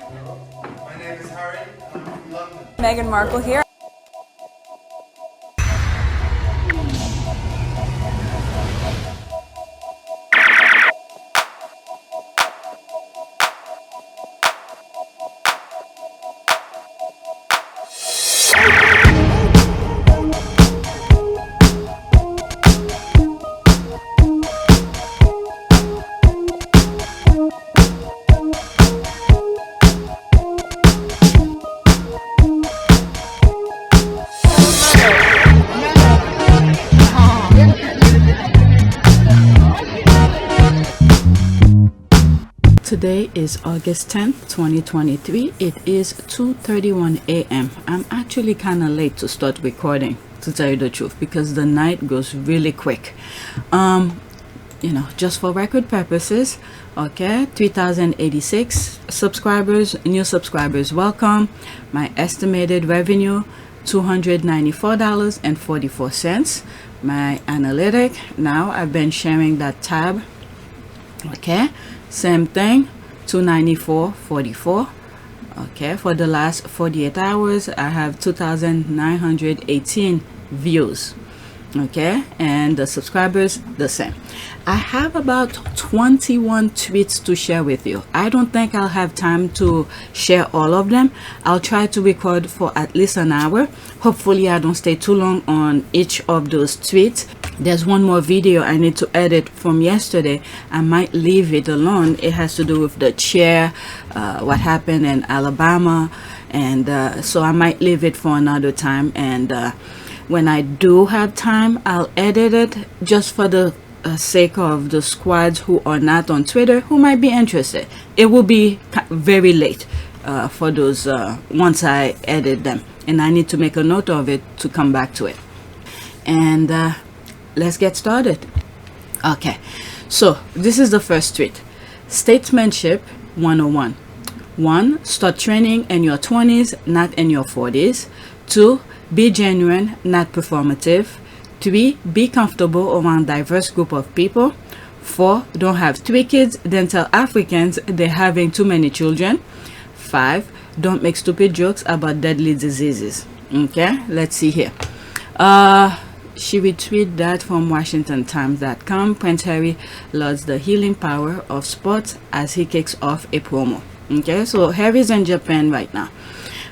My name is Harry, and I'm from London. Meghan Markle here. Today is August 10th, 2023. It is 2:31 a.m. I'm actually kind of late to start recording, to tell you the truth, because the night goes really quick. Just for record purposes, okay, 3,086 subscribers, new subscribers, welcome. My estimated revenue, $294.44. My analytic, now I've been sharing that tab, okay, same thing, 294.44. okay, for the last 48 hours I have 2,918 views, okay, and the subscribers the same. I have about 21 tweets to share with you. I don't think I'll have time to share all of them. I'll try to record for at least an hour. Hopefully I don't stay too long on each of those tweets. There's one more video I need to edit from yesterday. I might leave it alone. It has to do with the chair, what happened in Alabama, and so I might leave it for another time. And when I do have time, I'll edit it just for the sake of the squads who are not on Twitter who might be interested. It will be very late for those once I edit them, and I need to make a note of it to come back to it. And let's get started. Okay, so this is the first tweet. Statesmanship 101. 1. Start training in your 20s, not in your 40s. 2. Be genuine, not performative. 3. Be comfortable around diverse group of people. 4. Don't have 3 kids, then tell Africans they're having too many children. 5. Don't make stupid jokes about deadly diseases. Okay, let's see here. She retweeted that from WashingtonTimes.com. Prince Harry lauds the healing power of sports as he kicks off a promo. Okay, so Harry's in Japan right now.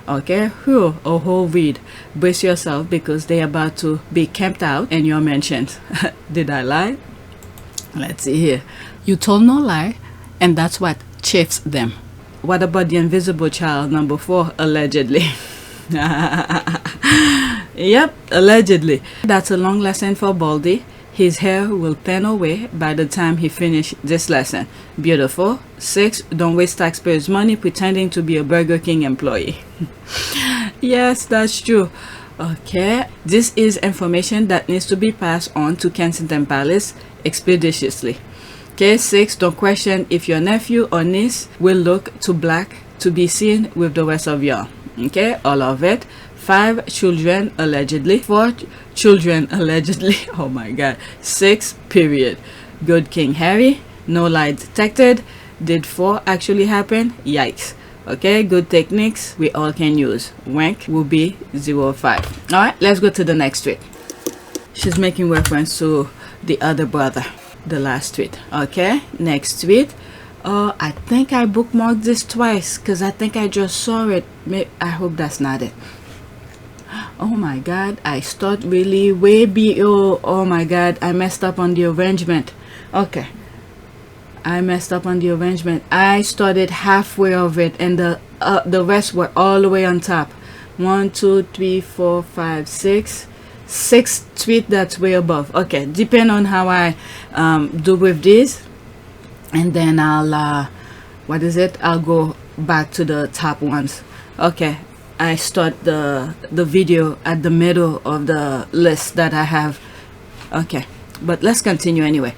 Okay, a whole read. Brace yourself because they're about to be camped out in your mentions. Did I lie? Let's see here. You told no lie, and that's what chafes them. What about the invisible child number 4, allegedly? Yep, allegedly. That's a long lesson for Baldy. His hair will thin away by the time he finishes this lesson. Beautiful. 6. Don't waste taxpayers' money pretending to be a Burger King employee. Yes, that's true. Okay, this is information that needs to be passed on to Kensington Palace expeditiously. Okay, 6. Don't question if your nephew or niece will look too black to be seen with the rest of y'all. Okay, all of it. 5. Children allegedly. 4. Children allegedly. Oh my god. 6. Period. Good King Harry. No lie detected. Did 4 actually happen? Yikes. Okay, good techniques we all can use. Wank will be 05. Alright, let's go to the next tweet. She's making reference to the other brother, the last tweet. Okay, next tweet. I think I bookmarked this twice because I think I just saw it. I hope that's not it. Oh my god, I start really way below. Oh my god, I messed up on the arrangement. Okay, I messed up on the arrangement. I started halfway of it and the rest were all the way on top. 1 2 3 4 5 6 tweet that's way above. Okay, depend on how I do with this, and then I'll I'll go back to the top ones. Okay, I start the video at the middle of the list that I have. Okay, but let's continue anyway.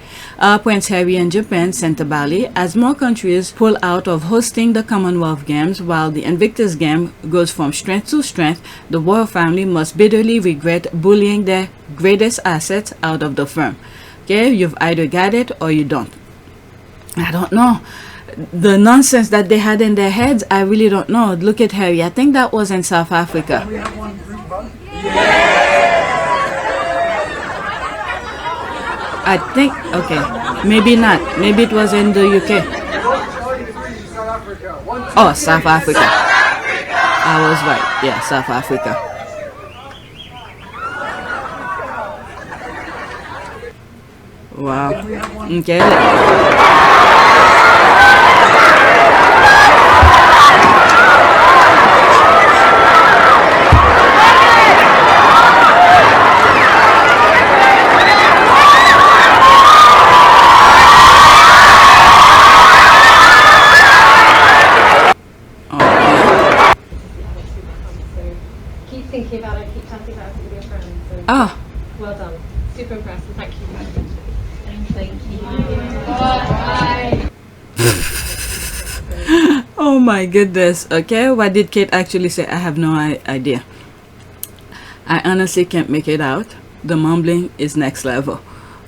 Prince Harry and Japan sent to Bali as more countries pull out of hosting the Commonwealth Games. While the Invictus Game goes from strength to strength, the royal family must bitterly regret bullying their greatest assets out of the firm. Okay, you've either got it or you don't. I don't know. The nonsense that they had in their heads, I really don't know. Look at Harry. I think that was in South Africa. We have one group bug. I think, okay, maybe not. Maybe it was in the UK. 143, South Africa. Oh, South Africa. I was right. Yeah, South Africa. Wow. Okay. Keep thinking about it, keep chatting about it with your friends. So Oh, well done. Super impressed and thank you. Thank you. oh my goodness. Okay, what did Kate actually say? I have no idea. I honestly can't make it out. The mumbling is next level.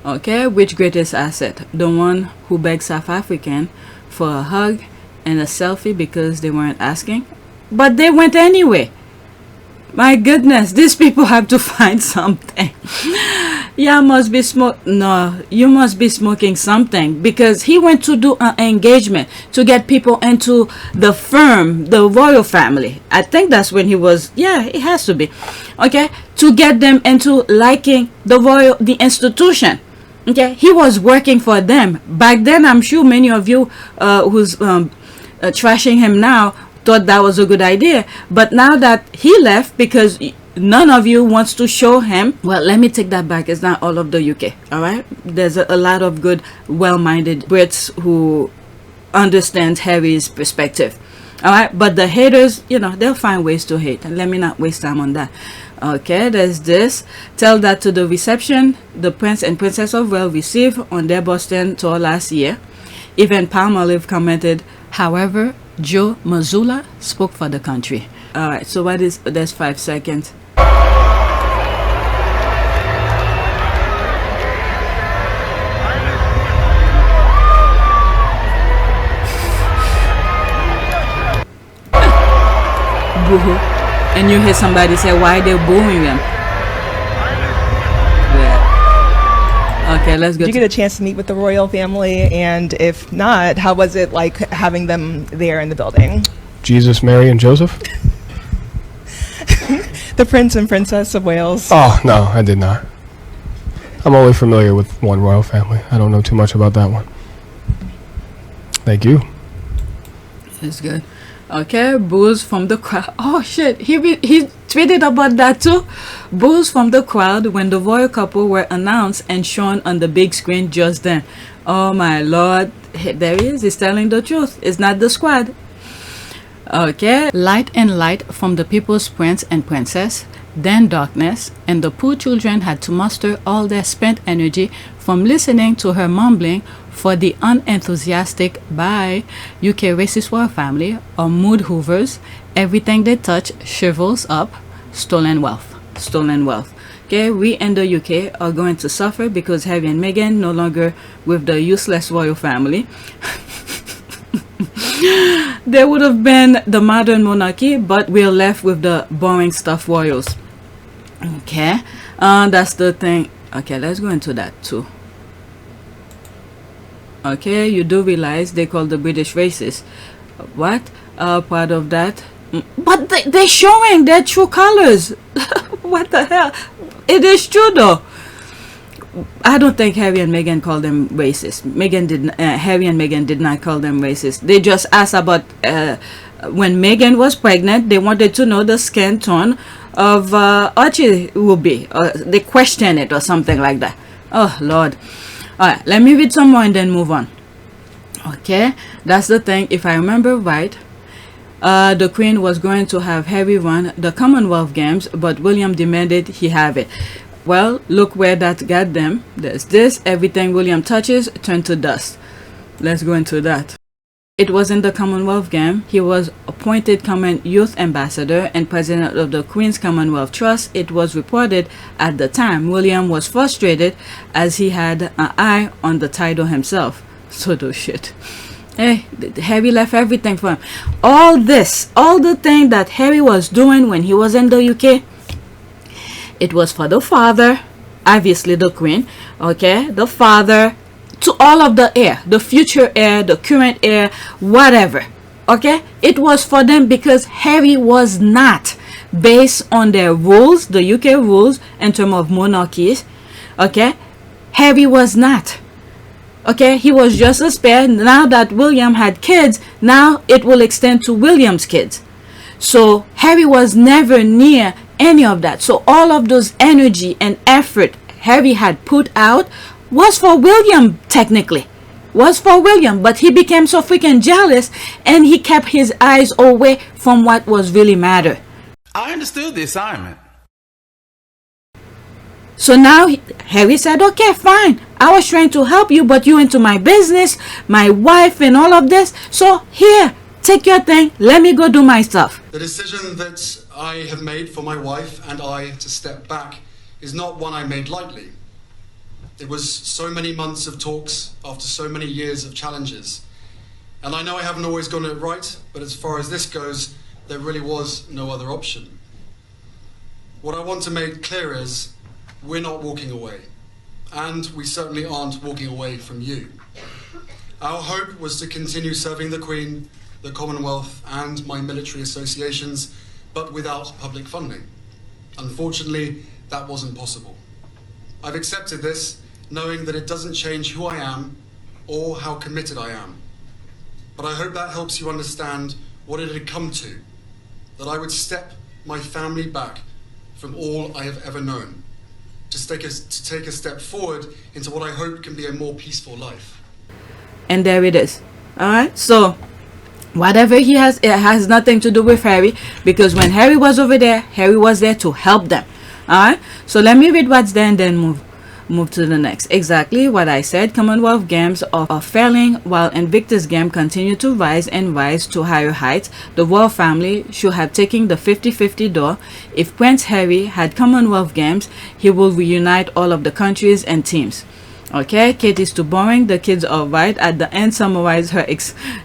Okay, which greatest asset? The one who begged South African for a hug and a selfie because they weren't asking? But they went anyway. My goodness, these people have to find something. Yeah, must be no, you must be smoking something, because he went to do an engagement to get people into the firm, the royal family. I think that's when he was, yeah, it has to be. Okay, to get them into liking the institution. Okay, he was working for them. Back then, I'm sure many of you who's trashing him now thought that was a good idea, but now that he left, because none of you wants to show him, well, let me take that back, it's not all of the UK. All right, there's a lot of good, well-minded Brits who understand Harry's perspective. All right, but the haters, you know, they'll find ways to hate, and let me not waste time on that. Okay, there's this. Tell that to the reception the Prince and Princess of Wales received on their Boston tour last year. Even Palmolive commented, however, Joe Mazzulla spoke for the country. All right, so what is, there's 5 seconds. Boo-hoo. And you hear somebody say why they're booing them. Yeah. Okay, let's go. Did you get a chance to meet with the royal family? And if not, how was it like having them there in the building? Jesus, Mary, and Joseph? The Prince and Princess of Wales. Oh, no, I did not. I'm only familiar with one royal family. I don't know too much about that one. Thank you. It's good. Okay, boos from the crowd. Oh shit, he tweeted about that too. Boos from the crowd when the royal couple were announced and shown on the big screen just then. Oh my lord, there he is. He's telling the truth. It's not the squad. Okay, light and light from the people's prince and princess, then darkness, and the poor children had to muster all their spent energy from listening to her mumbling for the unenthusiastic by UK racist royal family or mood hoovers. Everything they touch shrivels up. Stolen wealth. Stolen wealth. Okay, we in the UK are going to suffer because Harry and Meghan no longer with the useless royal family. They would have been the modern monarchy, but we're left with the boring stuff royals. Okay, that's the thing. Okay, let's go into that too. Okay, you do realize they call the British racist. What? Part of that. But they're showing their true colors. What the hell? It is true though. I don't think Harry and Meghan called them racist. Harry and Meghan did not call them racist. They just asked about when Meghan was pregnant. They wanted to know the skin tone of Archie would be. They questioned it or something like that. Oh Lord. Alright, let me read some more and then move on. Okay, that's the thing. If I remember right, the Queen was going to have Harry run the Commonwealth Games, but William demanded he have it. Well, look where that got them. There's this. Everything William touches turns to dust. Let's go into that. It was in the Commonwealth Game. He was appointed Common Youth Ambassador and President of the Queen's Commonwealth Trust. It was reported at the time William was frustrated as he had an eye on the title himself. Pseudo shit. Hey, Harry left everything for him. All the thing that Harry was doing when he was in the UK, it was for the father, obviously the queen, okay, the father, to all of the heir, the future heir, the current heir, whatever, okay. It was for them because Harry was not, based on their rules, the UK rules in terms of monarchies, okay. Harry was not. Okay, he was just a spare. Now that William had kids, now it will extend to William's kids. So Harry was never near any of that. So all of those energy and effort Harry had put out was for William, technically. Was for William, but he became so freaking jealous and he kept his eyes away from what was really matter. I understood the assignment. So now Harry said, okay, fine. I was trying to help you, but you into my business, my wife and all of this. So here, take your thing. Let me go do my stuff. The decision that I have made for my wife and I to step back is not one I made lightly. It was so many months of talks after so many years of challenges. And I know I haven't always gotten it right, but as far as this goes, there really was no other option. What I want to make clear is we're not walking away, and we certainly aren't walking away from you. Our hope was to continue serving the Queen, the Commonwealth, and my military associations, but without public funding. Unfortunately, that wasn't possible. I've accepted this, knowing that it doesn't change who I am or how committed I am. But I hope that helps you understand what it had come to, that I would step my family back from all I have ever known, to take a step forward into what I hope can be a more peaceful life. And there it is. Alright, so whatever he has, it has nothing to do with Harry, because when Harry was over there, Harry was there to help them. Alright, so let me read what's there and then move to the next. Exactly what I said. Commonwealth Games are failing while Invictus Game continue to rise and rise to higher heights. The royal family should have taken the 50-50 door. If Prince Harry had Commonwealth Games, he will reunite all of the countries and teams. Okay, Kate is too boring. The kids are right. At the end, summarize her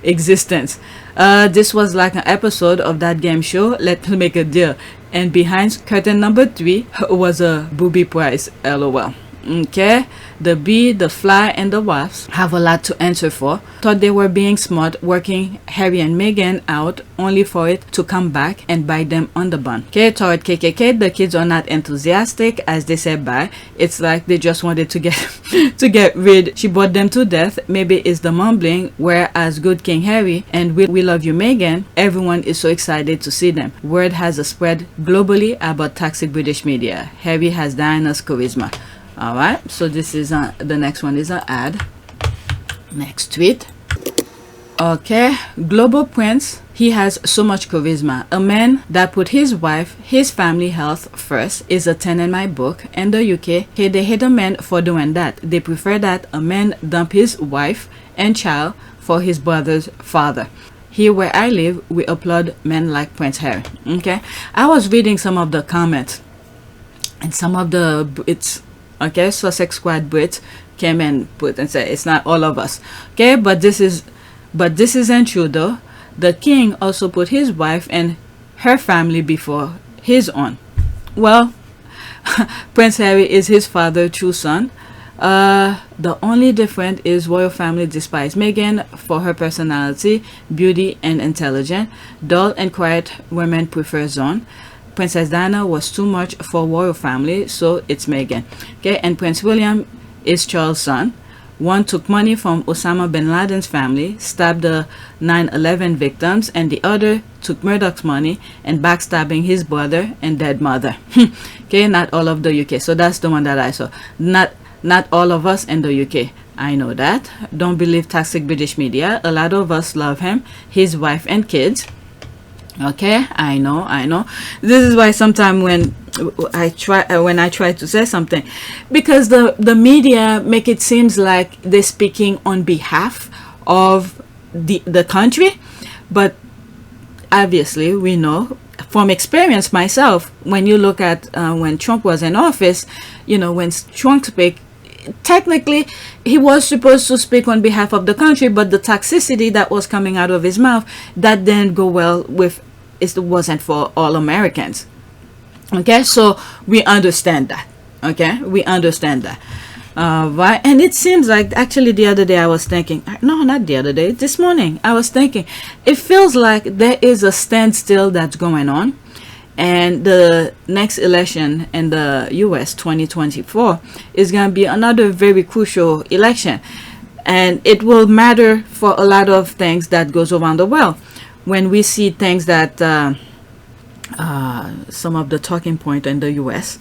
existence. This was like an episode of that game show, Let's Make a Deal. And behind curtain number 3 was a booby prize. LOL. Okay, the bee, the fly, and the wasps have a lot to answer for. Thought they were being smart, working Harry and Meghan out, only for it to come back and bite them on the bun. Okay, toward KKK, the kids are not enthusiastic as they said bye. It's like they just wanted to get rid. She bored them to death. Maybe it's the mumbling, whereas good King Harry and we love you Meghan, everyone is so excited to see them. Word has a spread globally about toxic British media. Harry has Diana's charisma. Alright, so this is the next one is an ad. Next tweet. Okay, Global Prince, he has so much charisma. A man that put his wife, his family health first is a 10 in my book. In the UK, they hate a man for doing that. They prefer that a man dump his wife and child for his brother's father. Here where I live, we applaud men like Prince Harry. Okay, I was reading some of the comments and some of the okay, Sussex Squad Brits came and put and said it's not all of us. Okay, but this isn't true though. The king also put his wife and her family before his own. Well, Prince Harry is his father's true son. The only difference is royal family despise Meghan for her personality, beauty, and intelligence. Dull and quiet women prefer Zone. Princess Diana was too much for royal family, so it's Meghan. Okay, and Prince William is Charles' son. One took money from Osama bin Laden's family, stabbed the 9/11 victims, and the other took Murdoch's money and backstabbing his brother and dead mother. Okay, not all of the UK. So that's the one that I saw. Not all of us in the UK. I know that. Don't believe toxic British media. A lot of us love him, his wife and kids. Okay, I know. This is why sometimes when I try to say something, because the media make it seems like they're speaking on behalf of the country, but obviously we know from experience myself, when you look at when Trump was in office, you know, when Trump speak, technically he was supposed to speak on behalf of the country, but the toxicity that was coming out of his mouth, that didn't go well with, it wasn't for all Americans. Okay, so we understand that. Okay, we understand that. Right, and it seems like, actually the other day I was thinking, no, not the other day, this morning I was thinking, it feels like there is a standstill that's going on, and the next election in the US 2024 is going to be another very crucial election, and it will matter for a lot of things that goes around the world. When we see things that some of the talking point in the US,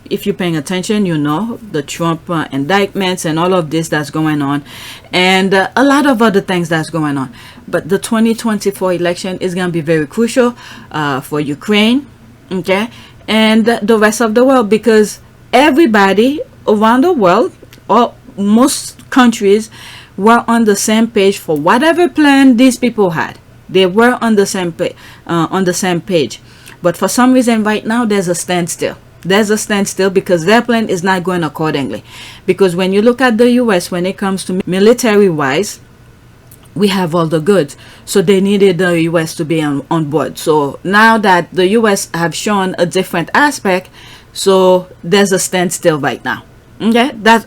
if you're paying attention, you know, the Trump indictments and all of this that's going on, and a lot of other things that's going on. But the 2024 election is going to be very crucial for Ukraine, okay, and the rest of the world, because everybody around the world, or most countries, were on the same page for whatever plan these people had. They were on the same page, but for some reason right now there's a standstill. There's a standstill because their plan is not going accordingly. Because when you look at the US, when it comes to military wise, we have all the goods, so they needed the US to be on board. So now that the US have shown a different aspect, so there's a standstill right now. Okay, that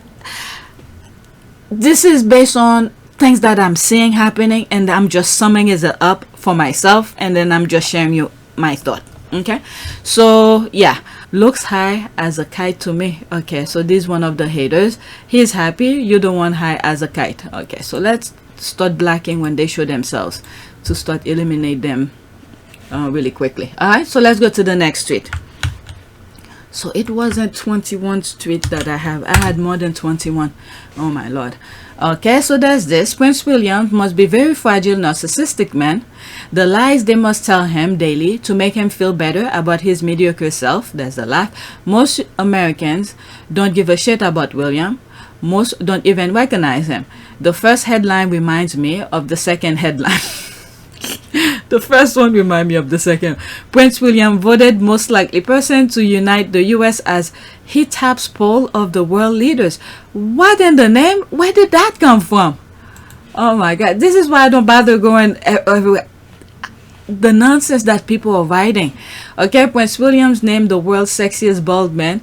this is based on things that I'm seeing happening, and I'm just summing it up for myself, and then I'm just sharing you my thought. Okay, so yeah, looks high as a kite to me. Okay, so this is one of the haters. He's happy, you don't want high as a kite. Okay, so let's start blacking when they show themselves, to start eliminate them really quickly. All right, so let's go to the next tweet. So it wasn't 21 tweets that I have. I had more than 21. Oh my lord. Okay, so there's this. Prince William must be very fragile, narcissistic man. The lies they must tell him daily to make him feel better about his mediocre self. There's a laugh. Most Americans don't give a shit about William. Most don't even recognize him. The first headline reminds me of the second headline. The first one reminds me of the second. Prince William voted most likely person to unite the US as he tops poll of the world leaders. What in the name? Where did that come from? Oh my god, this is why I don't bother going everywhere. The nonsense that people are writing. Okay, Prince William's named the world's sexiest bald man,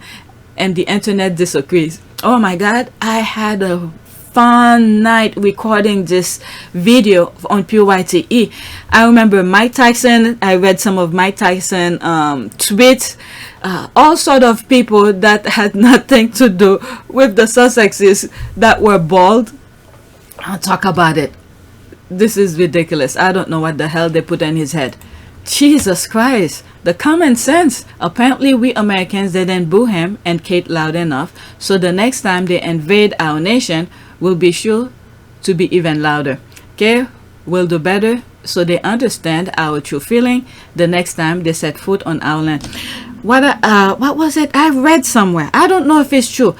and the internet disagrees. Oh my god, I had a fun night recording this video on PYTE. I remember Mike Tyson. I read some of Mike Tyson tweets, all sort of people that had nothing to do with the Sussexes that were bald. I'll talk about it. This is ridiculous. I don't know what the hell they put in his head. Jesus Christ, the common sense. Apparently we Americans didn't boo him and Kate loud enough, so the next time they invade our nation, we'll be sure to be even louder. Okay, we'll do better so they understand our true feeling the next time they set foot on our land. What was it? I read somewhere, I don't know if it's true.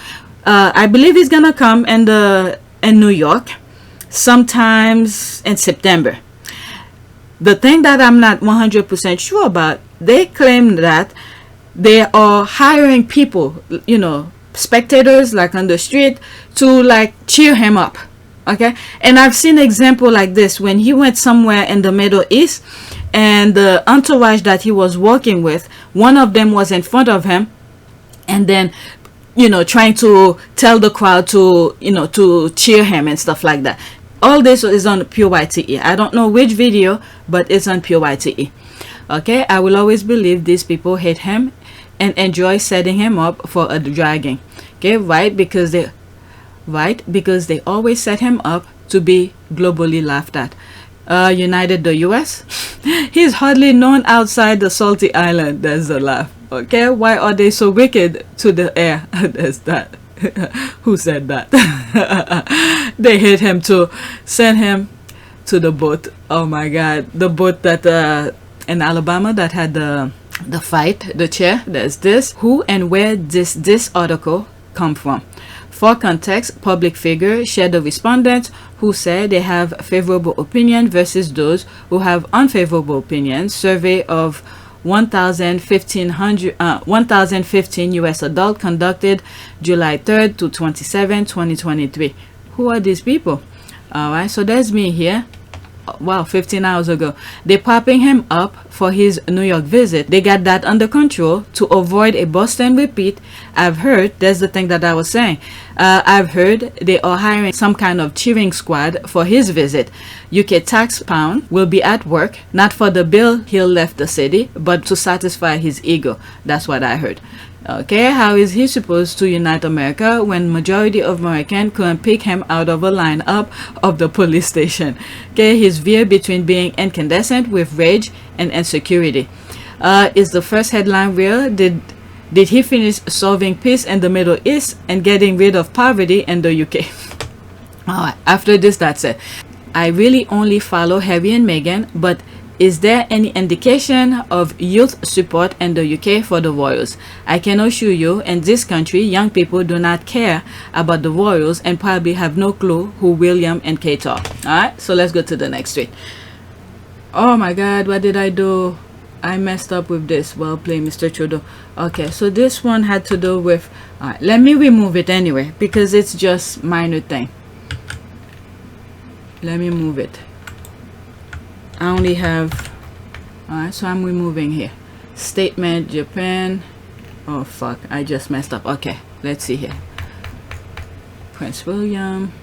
I believe he's gonna come in New York sometimes in September. The thing that I'm not 100% sure about, they claim that they are hiring people, you know, spectators like on the street, to like cheer him up. Okay, and I've seen example like this when he went somewhere in the Middle East, and the entourage that he was working with, one of them was in front of him, and then, you know, trying to tell the crowd to, you know, to cheer him and stuff like that. All this is on PYTE. I don't know which video, but it's on PYTE. Okay, I will always believe these people hate him and enjoy setting him up for a dragging. Okay, because they always set him up to be globally laughed at. United the US. He's hardly known outside the salty island. There's a laugh. Okay, why are they so wicked to the air? There's that. Who said that? They hate him to send him to the boat. Oh my god, the boat that in Alabama that had the fight, the chair. There's this. Who and where this article come from? For context, public figure share the respondents who say they have favorable opinion versus those who have unfavorable opinions. Survey of 1015 U.S. adult conducted July 3rd to 27, 2023. Who are these people? All right, so there's me here. Wow, 15 hours ago. They're popping him up for his New York visit. They got that under control to avoid a bust and repeat. I've heard, that's the thing that I was saying. I've heard they are hiring some kind of cheering squad for his visit. UK tax pound will be at work, not for the bill he'll left the city, but to satisfy his ego. That's what I heard. Okay, how is he supposed to unite America when majority of Americans couldn't pick him out of a lineup of the police station? Okay, he's veered between being incandescent with rage and insecurity. Is the first headline real? Did he finish solving peace in the Middle East and getting rid of poverty in the UK? Alright, after this, that's it. I really only follow Harry and Meghan, but is there any indication of youth support in the UK for the royals? I can assure you, in this country, young people do not care about the royals and probably have no clue who William and Kate are. Alright, so let's go to the next tweet. Oh my god, what did I do? I messed up with this. Well played, Mr. Trudeau. Okay, so this one had to do with... Alright, let me remove it anyway, because it's just minor thing. Let me move it. I only have... Alright, so I'm removing here. Statement, Japan. Oh fuck, I just messed up. Okay, let's see here. Prince William.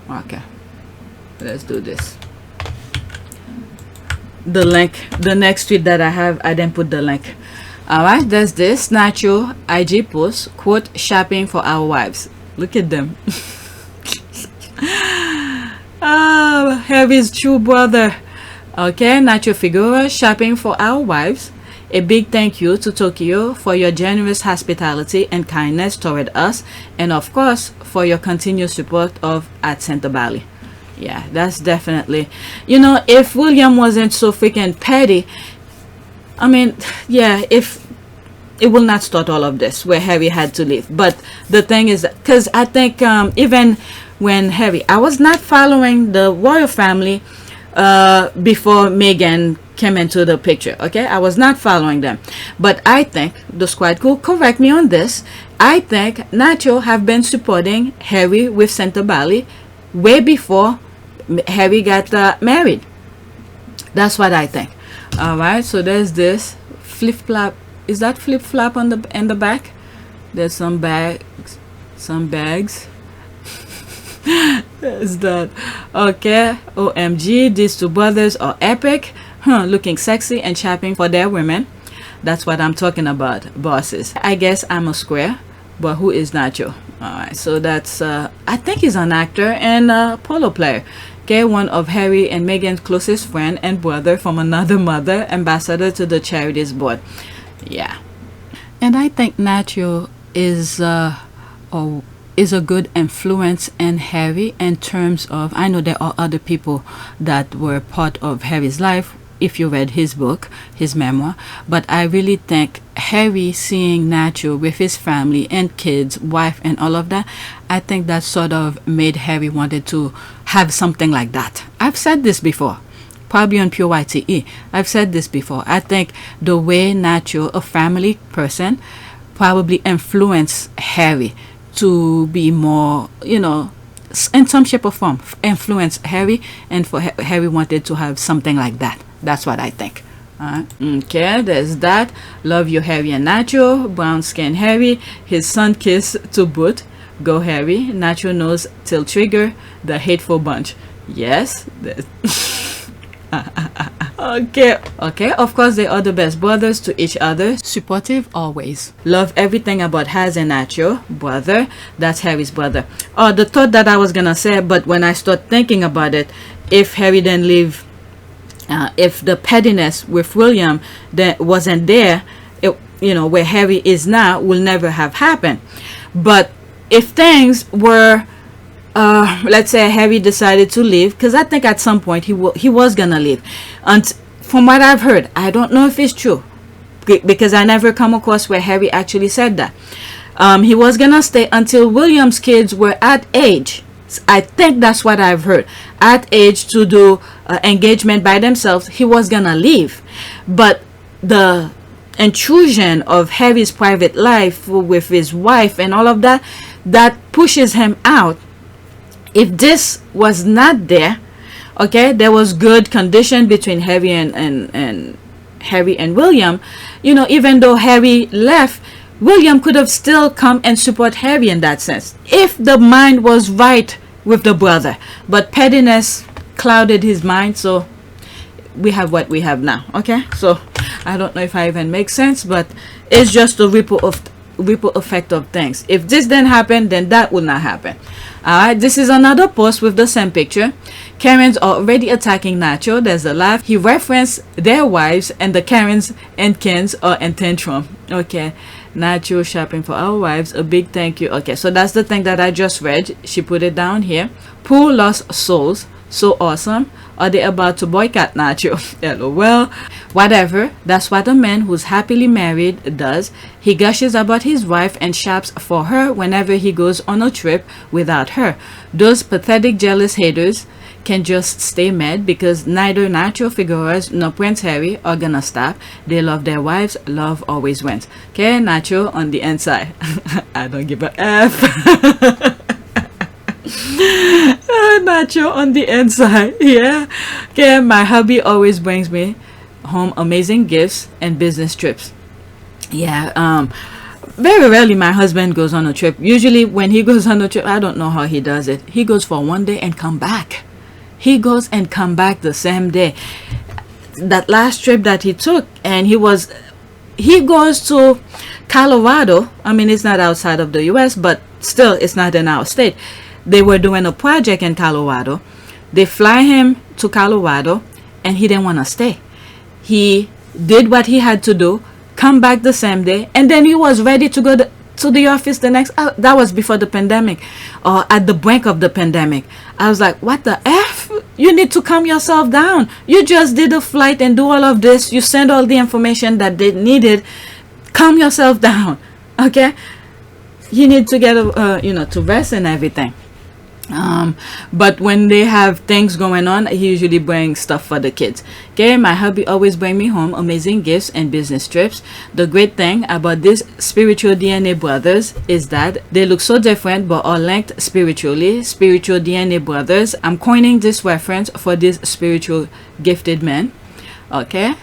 Okay, let's do this. The link, the next tweet that I have, I didn't put the link. Alright, there's this Nacho IG post, quote, shopping for our wives. Look at them. Oh, Harry's true brother. Okay, Nacho figura, shopping for our wives. A big thank you to Tokyo for your generous hospitality and kindness toward us, and of course for your continued support of at Center Valley. Yeah, that's definitely, you know, if William wasn't so freaking petty, I mean, yeah, if it will not start all of this where Harry had to leave. But the thing is, because I think even when Harry, I was not following the royal family before Meghan came into the picture. Okay, I was not following them, but I think the squad could correct me on this. I think Nacho have been supporting Harry with Center Valley way before Harry got married. That's what I think. All right, so there's this flip flop. Is that flip flop on the in the back? There's some bags. There's that. Okay, OMG, these two brothers are epic. Looking sexy and shopping for their women. That's what I'm talking about, bosses. I guess I'm a square, but who is Nacho? Alright, so that's I think he's an actor and a polo player. Okay, one of Harry and Meghan's closest friend and brother from another mother, ambassador to the charities board. Yeah, and I think Nacho is a good influence in Harry in terms of, I know there are other people that were part of Harry's life if you read his book, his memoir, but I really think Harry seeing Nacho with his family and kids, wife and all of that, I think that sort of made Harry wanted to have something like that. I've said this before, probably on Pure YTE. I've said this before. I think the way Nacho, a family person, probably influenced Harry to be more, you know, in some shape or form, influence Harry, and for Harry wanted to have something like that. That's what I think. Okay, there's that. Love you, Harry and Nacho. Brown skin Harry, his sun kiss to boot. Go Harry. Nacho knows till trigger, the hateful bunch. Yes. Okay, of course they are the best brothers to each other, supportive always. Love everything about Haz and Nacho, brother. That's Harry's brother. Oh, the thought that I was gonna say, but when I start thinking about it, if Harry then leave, if the pettiness with William that wasn't there, it, you know, where Harry is now, will never have happened. But if things were, let's say Harry decided to leave, because I think at some point he was gonna leave, and from what I've heard, I don't know if it's true, because I never come across where Harry actually said that. He was gonna stay until William's kids were at age. I think that's what I've heard, at age to do engagement by themselves, he was gonna leave. But the intrusion of Harry's private life with his wife and all of that, that pushes him out. If this was not there, okay, there was good condition between Harry and Harry and William, you know, even though Harry left, William could have still come and support Harry in that sense, if the mind was right with the brother. But pettiness clouded his mind, so we have what we have now. Okay, so I don't know if I even make sense, but it's just a ripple effect of things. If this didn't happen, then that would not happen. Alright, this is another post with the same picture. Karens are already attacking Nacho. There's a laugh. He referenced their wives, and the Karens and Kens are in tantrum. Okay, Nacho shopping for our wives. A big thank you. Okay, so that's the thing that I just read. She put it down here. Poor lost souls. So awesome. Are they about to boycott Nacho? LOL. Whatever. That's what a man who's happily married does. He gushes about his wife and shops for her whenever he goes on a trip without her. Those pathetic jealous haters can just stay mad because neither Nacho Figueroas nor Prince Harry are gonna stop. They love their wives. Love always wins. Okay, Nacho on the inside. I don't give a F. Nacho on the inside. Yeah. Okay, my hubby always brings me home amazing gifts and business trips. Yeah. Very rarely my husband goes on a trip. Usually when he goes on a trip, I don't know how he does it. He goes for one day and come back. He goes and come back the same day. That last trip that he took, and he goes to Colorado. I mean, it's not outside of the US, but still it's not in our state. They were doing a project in Colorado. They fly him to Colorado, and he didn't want to stay. He did what he had to do, come back the same day, and then he was ready to go to the office the next. That was before the pandemic, or at the brink of the pandemic. I was like, what the F? You need to calm yourself down. You just did a flight and do all of this. You send all the information that they needed. Calm yourself down, okay? You need to get to rest and everything. But when they have things going on, he usually brings stuff for the kids. Okay, my hubby always bring me home amazing gifts and business trips. The great thing about these spiritual DNA brothers is that they look so different but are linked spiritually. Spiritual DNA brothers. I'm coining this reference for these spiritual gifted men. Okay,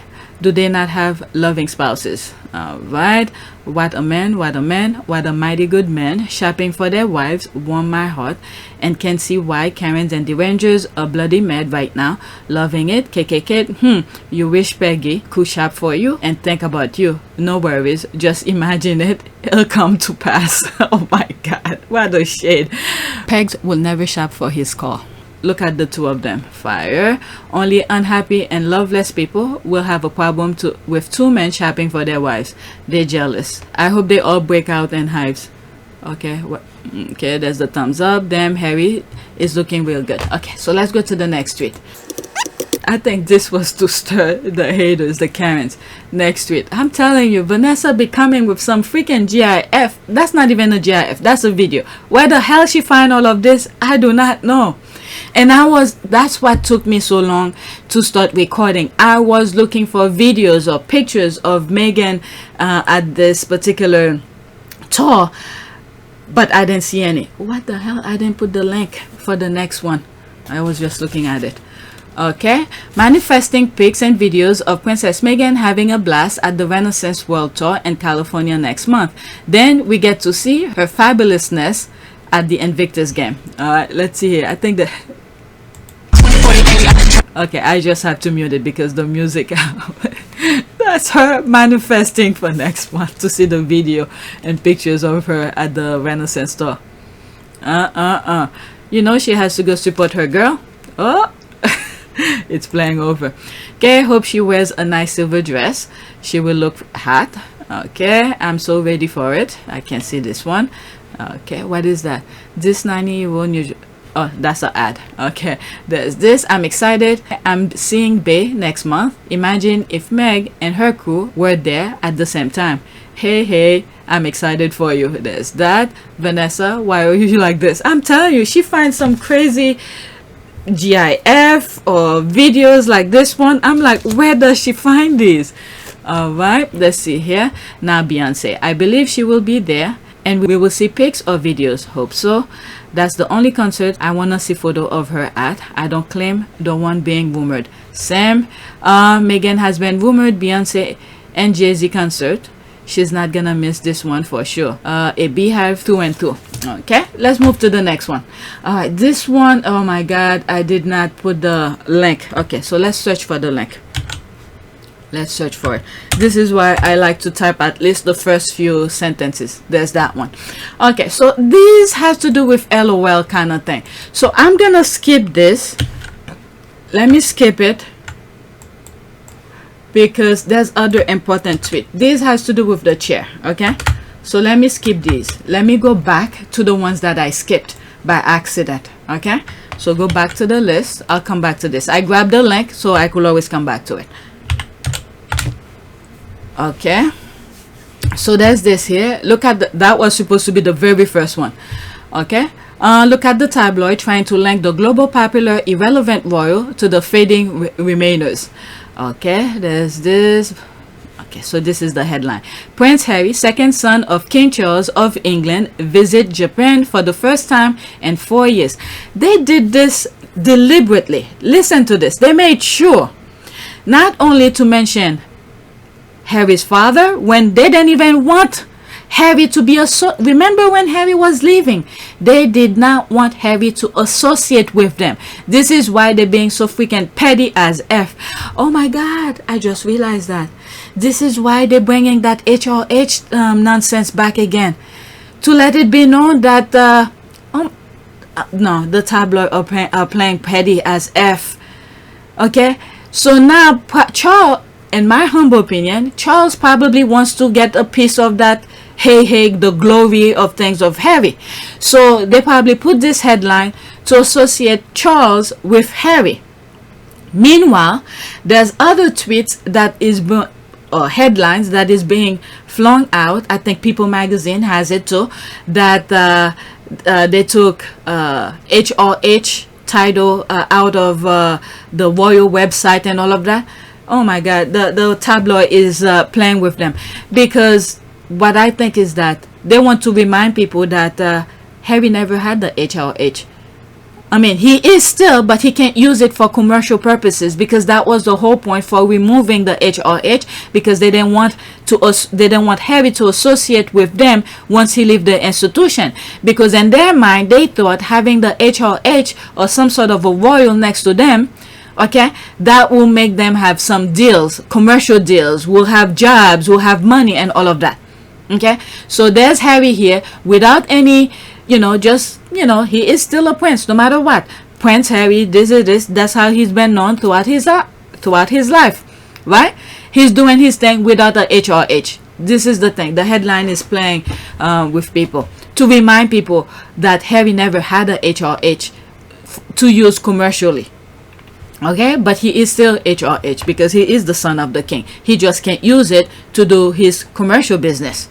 do they not have loving spouses? Alright, what a man, what a man, what a mighty good man. Shopping for their wives warm my heart, and can see why Karens and the Rangers are bloody mad right now. Loving it. KKK. You wish Peggy could shop for you and think about you. No worries, just imagine it. It'll come to pass. Oh my god, what a shade. Pegs will never shop for his car. Look at the two of them. Fire. Only unhappy and loveless people will have a problem with two men shopping for their wives. They're jealous. I hope they all break out in hives. Okay. Okay, there's the thumbs up. Damn, Harry is looking real good. Okay, so let's go to the next tweet. I think this was to stir the haters, the Karens. Next tweet. I'm telling you, Vanessa be coming with some freaking GIF. That's not even a GIF. That's a video. Where the hell she find all of this? I do not know. And that's what took me so long to start recording. I was looking for videos or pictures of Meghan at this particular tour, but I didn't see any. What the hell? I didn't put the link for the next one. I was just looking at it. Okay, manifesting pics and videos of Princess Meghan having a blast at the Renaissance World Tour in California next month. Then we get to see her fabulousness at the Invictus game. Alright, let's see here. I think that okay, I just have to mute it because the music that's her manifesting for next month to see the video and pictures of her at the Renaissance Tour. You know she has to go support her girl. Oh, it's playing over. Okay, hope she wears a nice silver dress. She will look hot. Okay, I'm so ready for it. I can see this one. Okay, what is that? This 90-year-old new... Oh, that's an ad. Okay, there's this. I'm excited. I'm seeing Bay next month. Imagine if Meg and her crew were there at the same time. Hey, I'm excited for you. There's that. Vanessa, why are you like this? I'm telling you, she finds some crazy GIF or videos like this one. I'm like, where does she find these? All right, let's see here. Now Beyonce, I believe she will be there, and we will see pics or videos. Hope so. That's the only concert I want to see photo of her at. I don't claim the one being rumored. Sam, Meghan has been rumored Beyonce and Jay-Z concert. She's not gonna miss this one for sure. A beehive through and through. Okay, let's move to the next one. All right, this one, oh my god, I did not put the link. Okay, so let's search for the link. Let's search for it. This is why I like to type at least the first few sentences. There's that one. Okay, so this has to do with LOL kind of thing. So I'm gonna skip this. Let me skip it, because there's other important tweet. This has to do with the chair. Okay, so let me skip these. Let me go back to the ones that I skipped by accident. Okay, so go back to the list. I'll come back to this. I grabbed the link so I could always come back to it. Okay, so there's this here. Look at that was supposed to be the very first one. Okay, look at the tabloid trying to link the global popular irrelevant royal to the fading remainers. Okay, there's this. Okay, so this is the headline. Prince Harry, second son of King Charles of England, visit Japan for the first time in 4 years. They did this deliberately. Listen to this. They made sure not only to mention Harry's father when they didn't even want Harry to be remember when Harry was leaving, they did not want Harry to associate with them. This is why they're being so freaking petty as F. Oh my god, I just realized that. This is why they're bringing that HRH nonsense back again, to let it be known that no, the tabloid are playing petty as F. Okay, so now Charles, in my humble opinion, Charles probably wants to get a piece of that the glory of things of Harry. So they probably put this headline to associate Charles with Harry. Meanwhile, there's other tweets that is or headlines that is being flung out. I think People Magazine has it too, that they took HRH title out of the royal website and all of that. Oh my god, the tabloid is playing with them, because what I think is that they want to remind people that Harry never had the HRH. I mean, he is still, but he can't use it for commercial purposes, because that was the whole point for removing the HRH, because they didn't want Harry to associate with them once he left the institution, because in their mind they thought having the HRH or some sort of a royal next to them, okay, that will make them have some deals, commercial deals, will have jobs, will have money and all of that. Okay, so there's Harry here without any, just, he is still a prince no matter what. Prince Harry, that's how he's been known throughout his life, right? He's doing his thing without a HRH. This is the thing. The headline is playing with people to remind people that Harry never had a HRH to use commercially. Okay, but he is still HRH because he is the son of the king. He just can't use it to do his commercial business.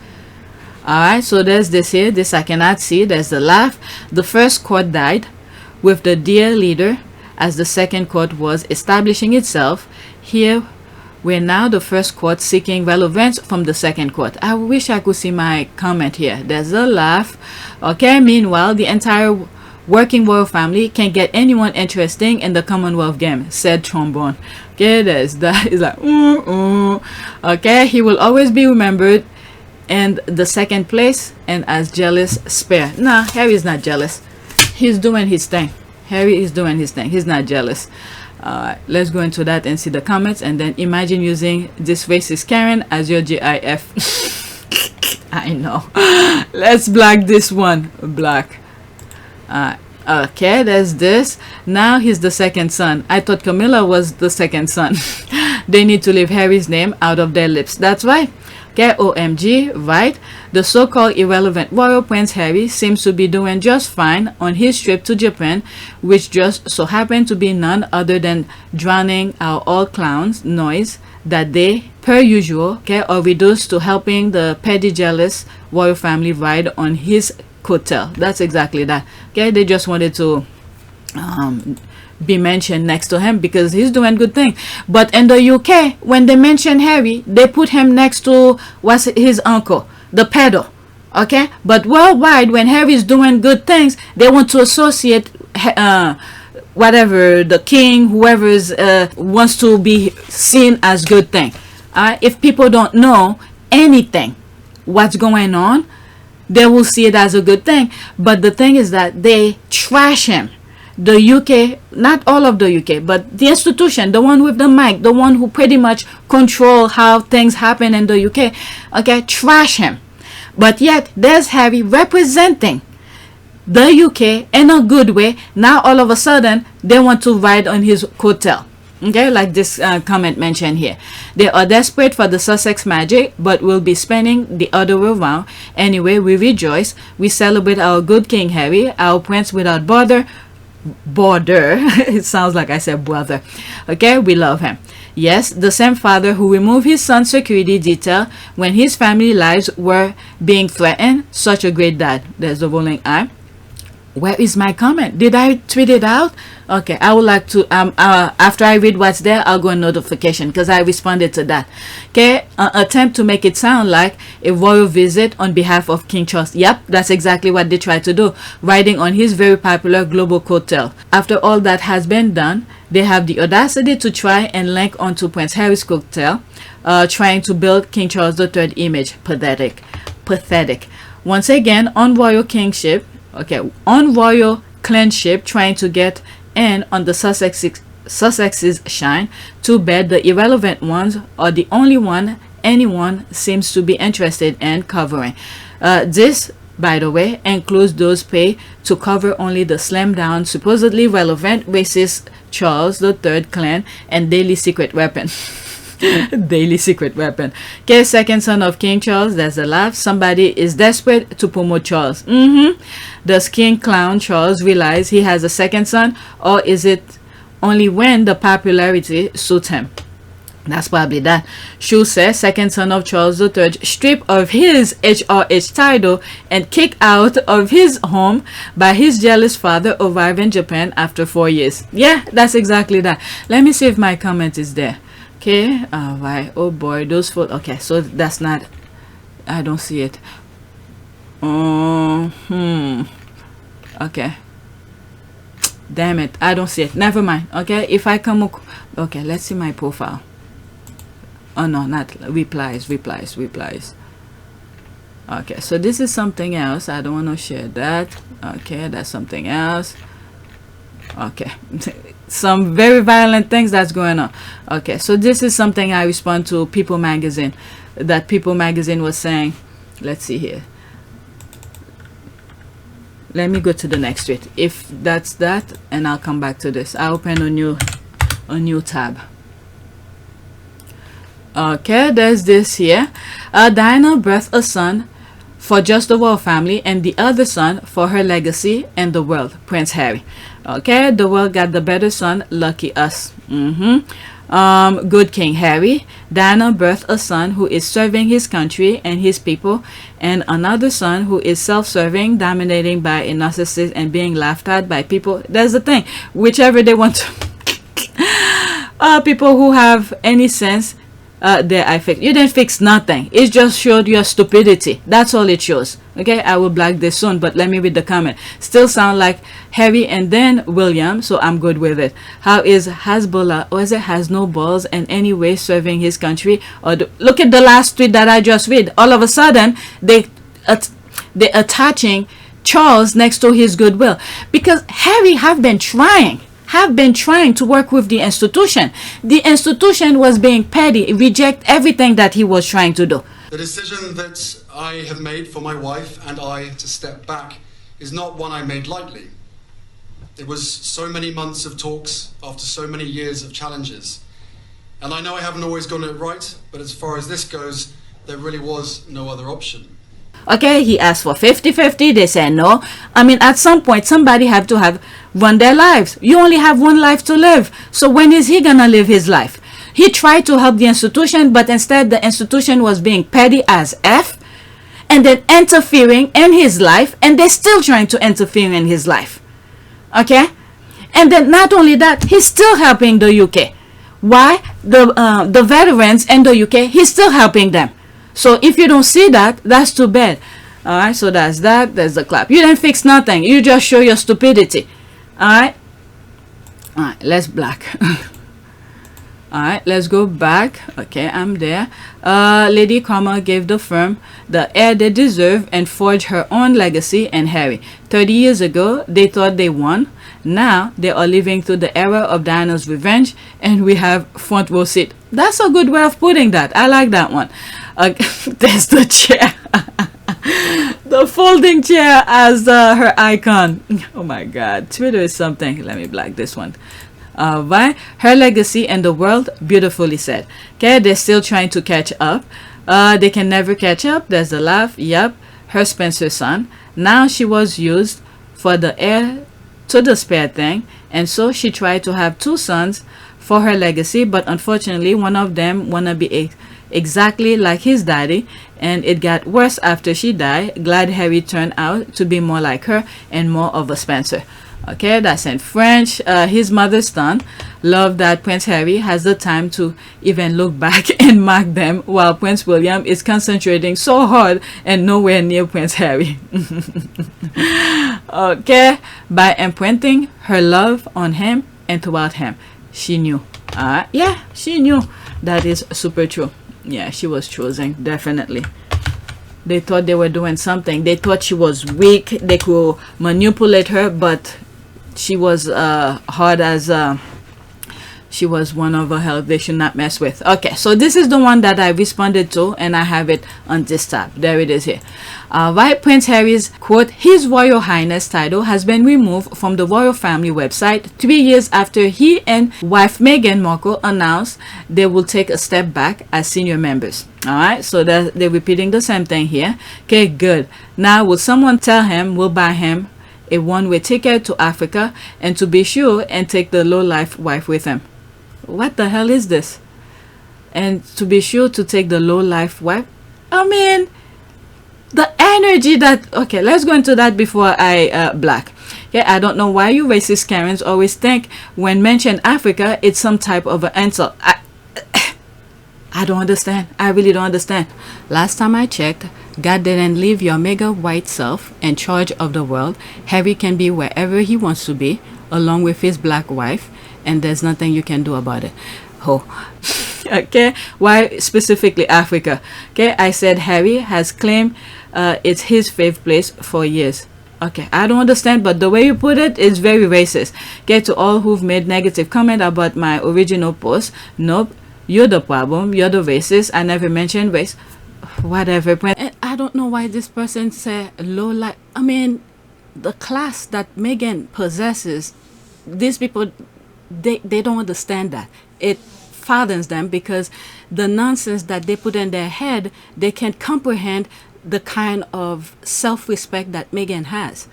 Alright, so there's this here. This I cannot see. There's the laugh. The first court died with the dear leader as the second court was establishing itself. Here we're now the first court seeking relevance from the second court. I wish I could see my comment here. There's a laugh. Okay, meanwhile, the entire working royal family can't get anyone interesting in the Commonwealth game, said Trombone. Okay, there's that. It's like, okay, he will always be remembered in the second place and as jealous spare. Nah, Harry is not jealous. He's doing his thing. Harry is doing his thing. He's not jealous. Let's go into that and see the comments, and then imagine using this racist Karen as your GIF. I know. Let's black this one. Black. Okay, there's this. Now he's the second son. I thought Camilla was the second son. They need to leave Harry's name out of their lips. That's right. Okay, OMG, right? The so-called irrelevant royal Prince Harry seems to be doing just fine on his trip to Japan, which just so happened to be none other than drowning our all clowns noise that they, per usual, okay, are reduced to helping the petty jealous royal family ride on his coattail. That's exactly that. Okay, they just wanted to be mentioned next to him because he's doing good things. But in the UK, when they mention Harry, they put him next to what's his uncle, the pedo. Okay, but worldwide, when Harry's doing good things, they want to associate whatever the king, whoever's wants to be seen as good thing. If people don't know anything what's going on, they will see it as a good thing. But the thing is that they trash him. The UK, not all of the UK, but the institution, the one with the mic, the one who pretty much control how things happen in the UK, okay, trash him. But yet there's Harry representing the UK in a good way. Now all of a sudden they want to ride on his coattail. Okay, like this comment mentioned here. They are desperate for the Sussex magic, but will be spinning the other way around. Anyway, we rejoice. We celebrate our good King Harry, our prince without border. It sounds like I said brother. Okay, we love him. Yes, the same father who removed his son's security detail when his family lives were being threatened. Such a great dad. There's the rolling eye. Where is my comment? Did I tweet it out? Okay, I would like to after I read what's there, I'll go in notification because I responded to that. Okay, attempt to make it sound like a royal visit on behalf of King Charles. Yep, that's exactly what they tried to do, riding on his very popular global coattail. After all that has been done, they have the audacity to try and link onto Prince Harry's coattail, trying to build King Charles III image. Pathetic. Once again, on royal kingship, okay, on royal clanship, trying to get in on the Sussex's shine. Too bad the irrelevant ones are the only one anyone seems to be interested in covering. This, by the way, includes those paid to cover only the slammed down, supposedly relevant racist Charles III clan and daily secret weapon. Daily secret weapon. Okay, second son of King Charles. That's a laugh. Somebody is desperate to promote Charles. Does King Clown Charles realize he has a second son, or is it only when the popularity suits him? That's probably that. Shu says second son of Charles III stripped of his HRH title and kicked out of his home by his jealous father, arrived in Japan after 4 years. Yeah, that's exactly that. Let me see if my comment is there. Okay, all right. Oh boy, those photos. Okay, so that's not, I don't see it. Okay, damn it, I don't see it. Never mind. Okay, if I come, okay, let's see my profile. Oh no, not replies. Okay, so this is something else. I don't want to share that. Okay, that's something else. Okay. Some very violent things that's going on. Okay, so this is something I respond to People Magazine, that People Magazine was saying. Let's see here. Let me go to the next tweet. If that's that, and I'll come back to this. I open a new tab. Okay, there's this here. Diana birthed a son for just the royal family and the other son for her legacy and the world, Prince Harry. Okay, the world got the better son, lucky us. Good King Harry. Diana birthed a son who is serving his country and his people, and another son who is self-serving, dominating by a narcissist and being laughed at by people. That's the thing, whichever they want to. People who have any sense, I fix. You didn't fix nothing. It just showed your stupidity. That's all it shows. Okay, I will block this soon, but let me read the comment. Still sound like Harry and then William, so I'm good with it. How is Hezbollah, or is it has no balls in any way serving his country? Or look at the last tweet that I just read. All of a sudden, they're attaching Charles next to his goodwill, because Harry have been trying to work with the institution. The institution was being petty, reject everything that he was trying to do. The decision that I have made for my wife and I to step back is not one I made lightly. It was so many months of talks after so many years of challenges. And I know I haven't always gotten it right, but as far as this goes, there really was no other option. Okay, he asked for 50-50. They said no. I mean, at some point, somebody have to have run their lives. You only have one life to live. So when is he gonna live his life? He tried to help the institution, but instead the institution was being petty as F, and then interfering in his life, and they're still trying to interfere in his life. Okay? And then not only that, he's still helping the UK. Why? The veterans in the UK, he's still helping them. So if you don't see that, that's too bad. Alright, so that's that. There's the clap. You didn't fix nothing. You just show your stupidity. Alright. Alright, let's black. Alright, let's go back. Okay, I'm there. Lady Karma gave the firm the heir they deserve and forged her own legacy and Harry. 30 years ago, they thought they won. Now, they are living through the era of Diana's revenge, and we have front row seat. That's a good way of putting that. I like that one. There's the chair. The folding chair as her icon. Oh my god, Twitter is something. Let me black this one. Right, her legacy in the world, beautifully said. Okay, they're still trying to catch up. They can never catch up. There's the laugh. Yep, her Spencer son. Now she was used for the heir to the spare thing, and so she tried to have 2 sons for her legacy, but unfortunately one of them wanna be exactly like his daddy, and it got worse after she died. Glad Harry turned out to be more like her and more of a Spencer. Okay, that's in French. His mother's son loved that Prince Harry has the time to even look back and mark them, while Prince William is concentrating so hard and nowhere near Prince Harry. Okay, by imprinting her love on him and throughout him, she knew. Yeah, she knew. That is super true. Yeah, she was choosing, definitely. They thought they were doing something. They thought she was weak. They could manipulate her, but she was hard as she was one of a hell they should not mess with. Okay, so this is the one that I responded to, and I have it on this tab. There it is here. Right, Prince Harry's quote, His Royal Highness title has been removed from the royal family website 3 years after he and wife Meghan Markle announced they will take a step back as senior members. Alright, so they're repeating the same thing here. Okay, good. Now will someone tell him we'll buy him a one-way ticket to Africa, and to be sure and take the low-life wife with him? What the hell is this? And to be sure to take the low-life wife? I mean, the energy that... Okay, let's go into that before I black. Okay, I don't know why you racist Karens always think when mention Africa, it's some type of an insult. I don't understand. I really don't understand. Last time I checked, God didn't leave your mega white self in charge of the world. Harry can be wherever he wants to be, along with his black wife, and there's nothing you can do about it. Oh, okay. Why specifically Africa? Okay, I said Harry has claimed it's his favorite place for years. Okay, I don't understand, but the way you put it is very racist. Okay, to all who've made negative comment about my original post, nope. You're the problem. You're the racist. I never mentioned race. Whatever. And I don't know why this person said low life. I mean, the class that Meghan possesses, these people, they don't understand that. It fathers them because the nonsense that they put in their head, they can't comprehend the kind of self-respect that Meghan has.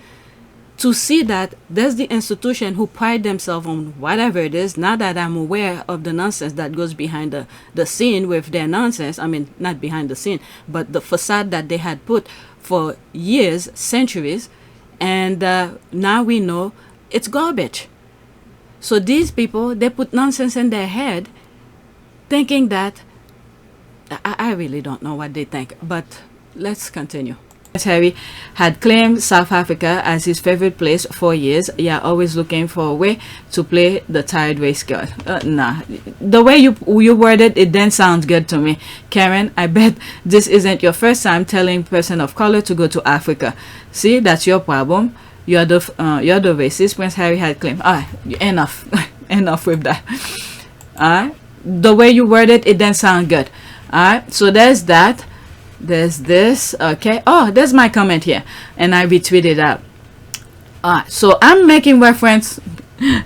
To see that there's the institution who pride themselves on whatever it is, now that I'm aware of the nonsense that goes behind the scene with their nonsense, I mean, not behind the scene, but the facade that they had put for years, centuries, and now we know it's garbage. So these people, they put nonsense in their head, thinking that, I really don't know what they think, but let's continue. Harry had claimed South Africa as his favorite place for years. Yeah, always looking for a way to play the tired race girl. Nah, the way you worded it then sounds good to me. Karen, I bet this isn't your first time telling person of color to go to Africa. See, that's your problem. You're the racist. Prince Harry had claimed. Enough. Enough with that. The way you worded it then sound good. So there's that. There's this. Okay, oh, there's my comment here, and I retweeted out. So I'm making reference.